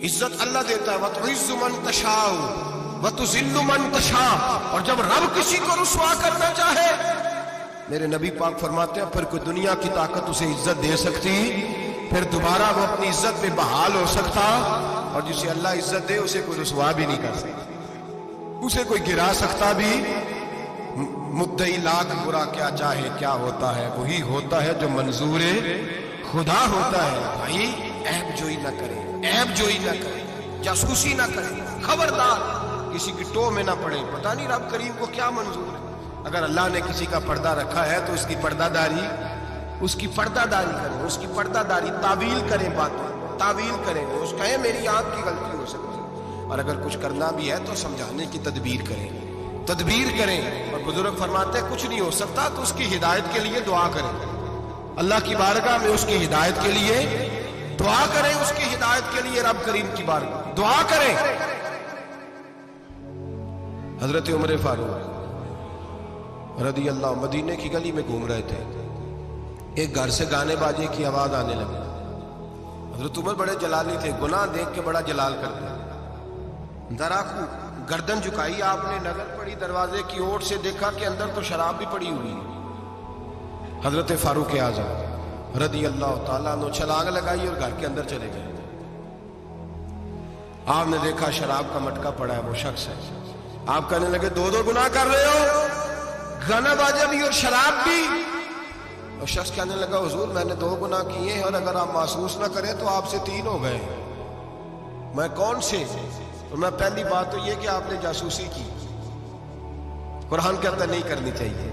عزت اللہ دیتا ہے وَتُعِزُّ مَن تَشَاءُ وَتُذِلُّ مَن تَشَاءُ، اور جب رب کسی کو رسوا کرنا چاہے، میرے نبی پاک فرماتے ہیں پھر کوئی دنیا کی طاقت اسے عزت دے سکتی، پھر دوبارہ وہ اپنی عزت پہ بحال ہو سکتا، اور جسے اللہ عزت دے اسے کوئی رسوا بھی نہیں کر سکتا، اسے کوئی گرا سکتا بھی۔ مدعی لاکھ برا کیا چاہے کیا ہوتا ہے، وہی ہوتا ہے جو منظور خدا ہوتا ہے۔ بھائی عیب جوئی نہ کرے، عیب جوئی نہ کرے، جاسوسی نہ کرے، خبردار کسی کی ٹو میں نہ پڑے، پتہ نہیں رب کریم کو کیا منظور ہے۔ اگر اللہ نے کسی کا پردہ رکھا ہے تو اس کی پردہ داری کریں، اس کی پردہ داری تعویل کریں، باتوں تعویل کریں، اس کہیں میری آنکھ کی غلطی ہو سکتی ہے، اور اگر کچھ کرنا بھی ہے تو سمجھانے کی تدبیر کریں۔ اور بزرگ فرماتے ہیں کچھ نہیں ہو سکتا تو اس کی ہدایت کے لیے دعا کریں، اللہ کی بارگاہ میں اس کی ہدایت کے لیے دعا کریں، اس کی ہدایت کے لیے رب کریم کی بارگاہ دعا کریں۔ حضرت عمر فاروق رضی اللہ عنہ مدینے کی گلی میں گھوم رہے تھے، ایک گھر سے گانے باجے کی آواز آنے لگی۔ حضرت عمر بڑے جلالی تھے، گناہ دیکھ کے بڑا جلال کرتے، ذرا گردن جھکائی، آپ نے نظر پڑی دروازے کی اوٹ سے، دیکھا کہ اندر تو شراب بھی پڑی ہوئی ہے۔ حضرت فاروق اعظم رضی اللہ تعالیٰ عنہ چھلانگ لگائی اور گھر کے اندر چلے گئے۔ آپ نے دیکھا شراب کا مٹکا پڑا ہے، وہ شخص ہے۔ آپ کہنے لگے دو گناہ کر رہے ہو، گانا باجا بھی اور شراب بھی۔ اور شخص کہنے لگا حضور میں نے 2 گناہ کیے ہیں، اور اگر آپ محسوس نہ کریں تو آپ سے 3 ہو گئے۔ میں کون سے؟ تو میں پہلی بات تو یہ کہ آپ نے جاسوسی کی، قرآن کہتا نہیں کرنی چاہیے۔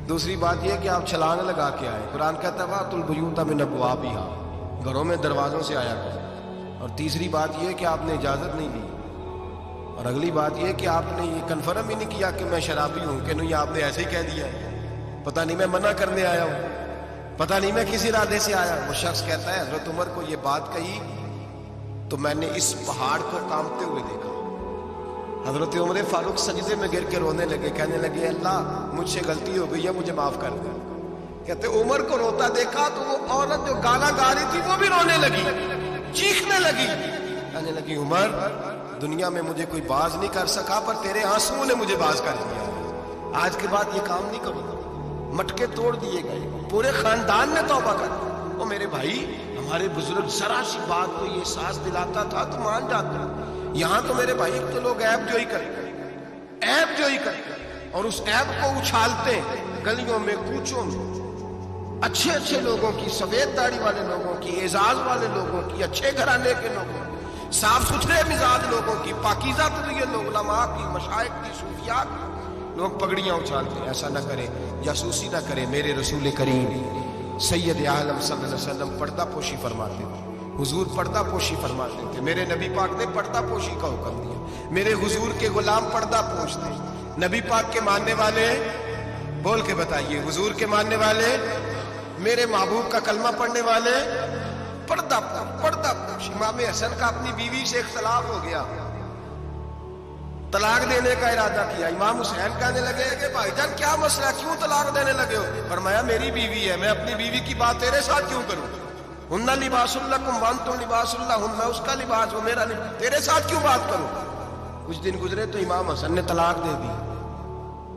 دوسری بات یہ کہ آپ چھلانگ لگا کے آئے، قرآن کہتا ہے وَأْتُوا الْبُيُوتَ مِنْ أَبْوَابِهَا، گھروں میں دروازوں سے آیا کریں۔ اور تیسری بات یہ کہ آپ نے اجازت نہیں دی۔ اور اگلی بات یہ کہ آپ نے یہ کنفرم ہی نہیں کیا کہ میں شرابی ہوں کہ نہیں، آپ نے ایسے ہی کہہ دیا ہے، پتہ نہیں میں منع کرنے آیا ہوں، پتہ نہیں میں کس ارادے سے آیا۔ وہ شخص کہتا ہے حضرت عمر کو یہ بات کہی تو میں نے اس پہاڑ کو کانپتے ہوئے دیکھا۔ حضرت عمر فاروق سجدے میں گر کے رونے لگے، کہنے لگے اللہ مجھ سے غلطی ہو گئی ہے، مجھے معاف کر دے۔ کہتے عمر کو روتا دیکھا تو وہ عورت جو گانا گا رہی تھی وہ بھی رونے لگی، چیخنے لگی، کہنے لگی عمر دنیا میں مجھے کوئی باز نہیں کر سکا، پر تیرے آنسوؤں نے مجھے باز کر دیا، آج کے بعد یہ کام نہیں کروں گا۔ مٹکے توڑ دیے گئے، پورے خاندان نے توبہ کر دی۔ اور میرے بھائی ہمارے بزرگ ذرا سی بات کو یہ احساس دلاتا تھا تو مان جاتا۔ یہاں تو میرے بھائی تو لوگ عیب جوئی کرتے اور اس عیب کو اچھالتے گلیوں میں، کوچوں میں، اچھے اچھے لوگوں کی، سفید داڑھی والے لوگوں کی، اعزاز والے لوگوں کی، اچھے گھرانے کے لوگوں کی، صاف ستھرے مزاج لوگوں کی، پاکیزہ طبیعت لوگ، علماء کی، مشائخ کی، صوفیاء کی، لوگ پگڑیاں اچھالتے ہیں۔ ایسا نہ کرے، جاسوسی نہ کرے۔ میرے رسول کریم سید عالم صلی اللہ علیہ وسلم پردہ پوشی فرماتے تھے، حضور پردہ پوشی فرماتے تھے۔ میرے نبی پاک نے پردہ پوشی کا حکم دیا، میرے حضور کے غلام پردہ پوشتے۔ نبی پاک کے ماننے والے بول کے بتائیے، حضور کے ماننے والے، میرے محبوب کا کلمہ پڑھنے والے پردہ پوش۔ امام حسن کا اپنی بیوی سے اختلاف ہو گیا، طلاق دینے کا ارادہ کیا۔ امام حسین کہنے لگے کہ بھائی جان کیا مسئلہ، کیوں طلاق دینے لگے ہو؟ فرمایا میری بیوی ہے، میں اپنی بیوی کی بات تیرے ساتھ کیوں کروں؟ ہن لباس لکم وانتم لباس لہن، میں اس کا لباس ہوں، میرا لباس، تیرے ساتھ کیوں بات کروں؟ کچھ دن گزرے تو امام حسن نے طلاق دے دی۔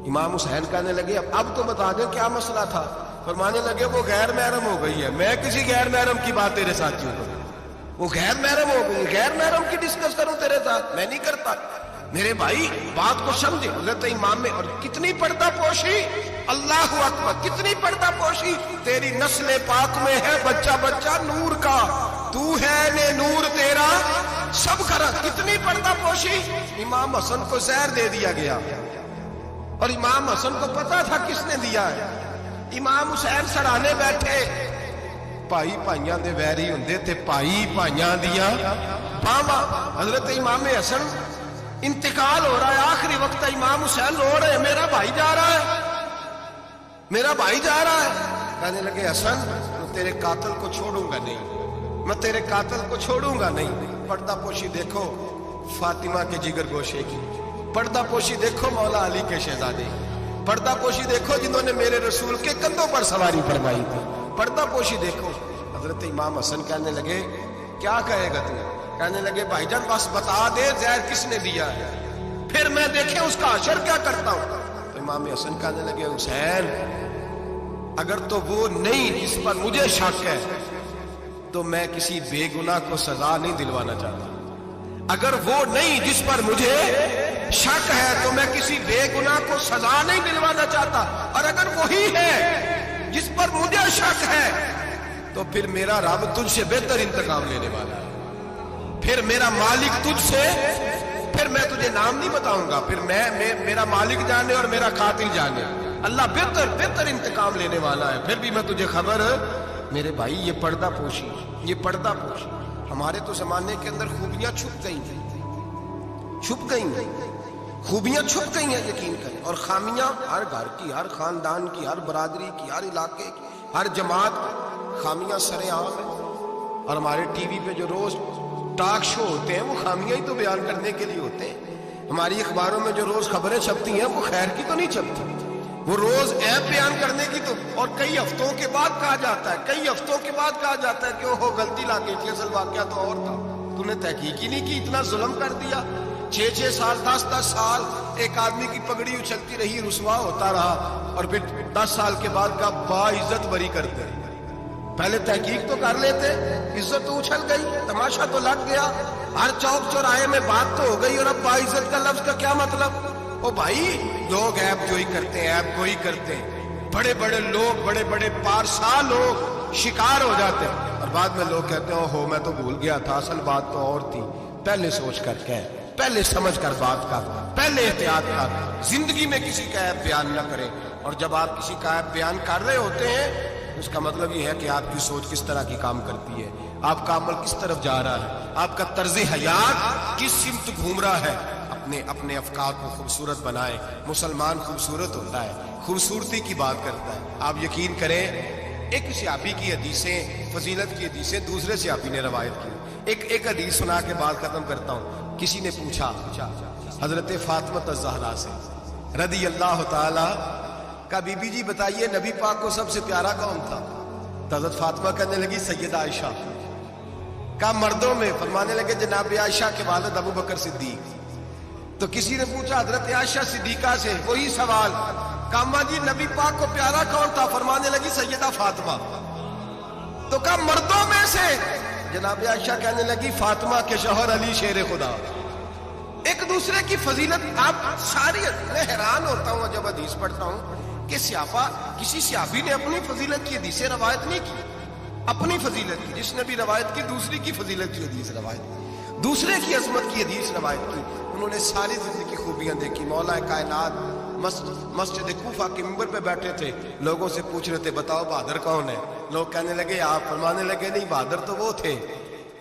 امام حسین کہنے لگے اب تو بتا دیں کیا مسئلہ تھا؟ فرمانے لگے وہ غیر محرم ہو گئی ہے، میں کسی غیر محرم کی بات تیرے ساتھ کیوں کروں؟ وہ غیر محرم ہو گئی، غیر محرم کی ڈسکس کروں تیرے ساتھ؟ میں نہیں کرتا۔ میرے بھائی بات کو سمجھے، حضرت امام میں اور کتنی پردہ پوشی، اللہ اکبر، کتنی پردہ پوشی۔ تیری نسل پاک میں ہے بچہ بچہ نور کا، تو ہے نے نور تیرا سب کا رنگ۔ کتنی پردہ پوشی۔ امام حسن کو زہر دے دیا گیا، اور امام حسن کو پتا تھا کس نے دیا ہے۔ امام حسین سرانے بیٹھے، بھائی بھائیاں دے ویری ہوندے تے بھائی بھائیاں دیاں باواں۔ حضرت امام حسن انتقال ہو رہا ہے، آخری وقت امام حسین رو رہے ہیں، میرا بھائی جا رہا ہے، میرا بھائی جا رہا ہے۔ کہنے لگے حسن میں تیرے قاتل کو چھوڑوں گا نہیں، میں تیرے قاتل کو چھوڑوں گا نہیں۔ پردہ پوشی دیکھو فاطمہ کے جگر گوشے کی، پردہ پوشی دیکھو مولا علی کے شہزادے، पर्दा पोशी देखो जिन्होंने मेरे रसूल के कंधों पर सवारी फरमाई थी, पर्दा पोशी देखो। हजरत इमाम हसन कहने लगे क्या कहेगा तू? कहने लगे भाईजान बस बता दे जहर किसने दिया है, फिर मैं देखे उसका अशर क्या करता हूं। तो इमाम हसन कहने लगे हुसैन अगर तो वो नहीं जिस पर मुझे शक है तो मैं किसी बेगुनाह को सजा नहीं दिलवाना चाहता। अगर वो नहीं जिस पर मुझे शक है तो मैं किसी बेगुनाह को सजा नहीं दिलवाना चाहता, और अगर वही है जिस पर मुझे शक है तो फिर मेरा रब तुझसे बेहतर इंतकाम लेने वाला है, फिर मेरा मालिक तुझसे, फिर मैं तुझे नाम नहीं बताऊंगा, फिर मेरा मालिक जाने और मेरा कातिल जाने, अल्लाह बेहतर बेहतर इंतकाम लेने वाला है। फिर भी मैं तुझे खबर मेरे भाई ये पर्दा पोशी, ये पर्दा पोशी। हमारे तो जमाने के अंदर खूबियां छुप गई हैं, छुप गई हैं, खूबियां छुप गई हैं यकीन करें, और खामियां हर घर की, हर खानदान की, हर बरादरी की, हर इलाके की, हर जमात की खामियां सरेआम है। और हमारे टीवी पे जो रोज टॉक शो होते हैं वो खामियां ही तो बयान करने के लिए होते हैं। हमारी अखबारों में जो रोज खबरें छपती हैं वो खैर की तो नहीं छपती, वो रोज ऐप बयान करने की तो, और कई हफ्तों के बाद कहा जाता है, कई हफ्तों के बाद कहा जाता है कि ओहो गलती ला गई थी, असल वाकया तो और था, तूने तहकीक ही नहीं की, इतना जुल्म कर दिया। 6-6 साल 10-10 साल एक आदमी की पगड़ी उछलती रही, रुसवा होता रहा, और फिर 10 साल के बाद का बाइज्जत बरी करते। पहले तहकीक तो कर लेते, इज्जत तो उछल गई, तमाशा तो लग गया, हर चौक चौराहे में बात तो हो गई, और अब बाइज्जत का लफ्ज का क्या मतलब? ओ भाई लोग ऐप जो ही करते हैं, ऐप को ही करते हैं, बड़े बड़े लोग, बड़े बड़े पारसा लोग शिकार हो जाते हैं, और बाद में लोग कहते हैं ओहो मैं तो भूल गया था, असल बात तो और थी। पहले सोच कर कह, पहले समझ कर बात कर, पहले एहतियात कर, जिंदगी में किसी का ऐप बयान न करें। और जब आप किसी का ऐप बयान कर रहे होते हैं उसका मतलब ये है कि आपकी सोच किस तरह की काम करती है, आपका अमल किस तरफ जा रहा है, आपका तर्ज हयात किस सिमत घूम रहा है। अपने अफकार को खूबसूरत बनाए। मुसलमान खूबसूरत होता है, खूबसूरती की बात करता है। आप यकीन करें एक सहाबी की हदीसें, फजीलत की हदीसें दूसरे सहाबी ने रवायत की। एक हदीस सुना के बात खत्म करता हूँ। किसी ने पूछा हजरत फातिमा ज़हरा से रदी अल्लाह ताला का, बीबी जी बताइए नबी पाक को सबसे प्यारा कौन था? तो हजरत फातिमा कहने लगी सैयदा आयशा। का मर्दों में? फरमाने लगे जनाब आयशा के वालिद अबू बकर सिद्दीक। तो किसी ने पूछा हजरत आयशा सिद्दीका से वही सवाल, कामा जी नबी पाक को प्यारा कौन था? फरमाने लगी सैयदा फातिमा। तो का मर्दों में से? जनाब आयशा कहने लगी फातिमा के शौहर अली शेर खुदा। एक दूसरे की फजीलत आप सारी, मैं हैरान होता हूँ जब हदीस पढ़ता हूँ कि स्याफा किसी स्याफी ने अपनी फजीलत की हदीसें रवायत नहीं की, अपनी फजीलत की, जिसने भी रवायत की दूसरी की फजीलत की हदीस रवायत की, दूसरे की अजमत की हदीस रवायत की। उन्होंने सारी जिंदगी की खूबियां देखी। मौला कायनात मस्जिद कूफा के मिंबर पे बैठे थे, लोगों से पूछ रहे थे बताओ बहादुर कौन है? लोग कहने लगे आप। फरमाने लगे नहीं, बहादुर तो वो थे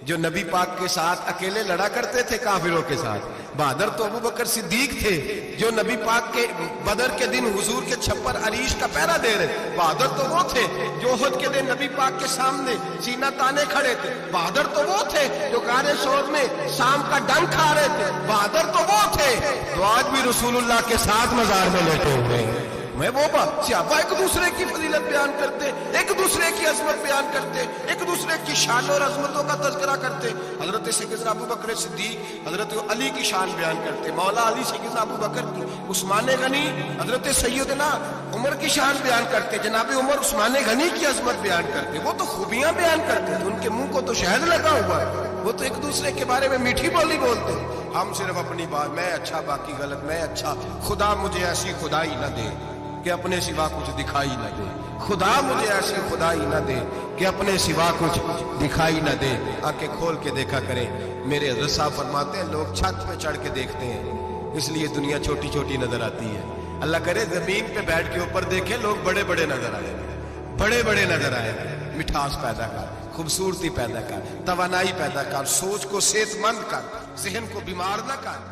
जो नबी पाक के साथ अकेले लड़ा करते थे काफिरों के साथ। बहादुर तो अबू बकर सिद्दीक थे जो नबी पाक के बदर के दिन हुजूर के छप्पर अरीश का पहरा दे रहे। बहादुर तो वो थे जो उहद के दिन नबी पाक के सामने सीना ताने खड़े थे। बहादुर तो वो थे जो गारे सौद में शाम का डंक खा रहे थे। बहादुर तो वो थे जो आज भी रसूलुल्लाह के साथ मजार में लेटे हुए हैं। मैं वो बात सहाबा एक दूसरे की फजीलत बयान करते, एक दूसरे की अजमत बयान करते, एक दूसरे की शान और अजमतों का तज़किरा करते। हजरत सैयदना अबू बकर सिद्दीक, हजरत अली की शान बयान करते, मौला अली सैयदना अबू बकर की, उस्मान गनी हजरत सैयदना उमर की शान बयान करते, जनाब उमर उस्मान गनी की अजमत बयान करते। वो तो खूबियां बयान करते थे, उनके मुंह को तो शहद लगा हुआ है, वो तो एक दूसरे के बारे में मीठी बोली बोलते। हम सिर्फ अपनी बात, मैं अच्छा बाकी गलत, मैं अच्छा, खुदा मुझे ऐसी खुदाई न दे कि अपने सिवा कुछ दिखाई न दे, खुदा मुझे ऐसी खुदाई न दे कि अपने सिवा कुछ दिखाई न दे। आंखें खोल के देखा करें। मेरे हज़रत साहब फरमाते हैं लोग छत पे चढ़ के देखते हैं इसलिए दुनिया छोटी छोटी नजर आती है। अल्लाह करे जमीन पे बैठ के ऊपर देखे लोग बड़े बड़े नजर आए, बड़े बड़े नजर आए। मिठास पैदा कर, खूबसूरती पैदा कर, तवानाई पैदा कर, सोच को सेहतमंद कर, जहन को बीमार न कर।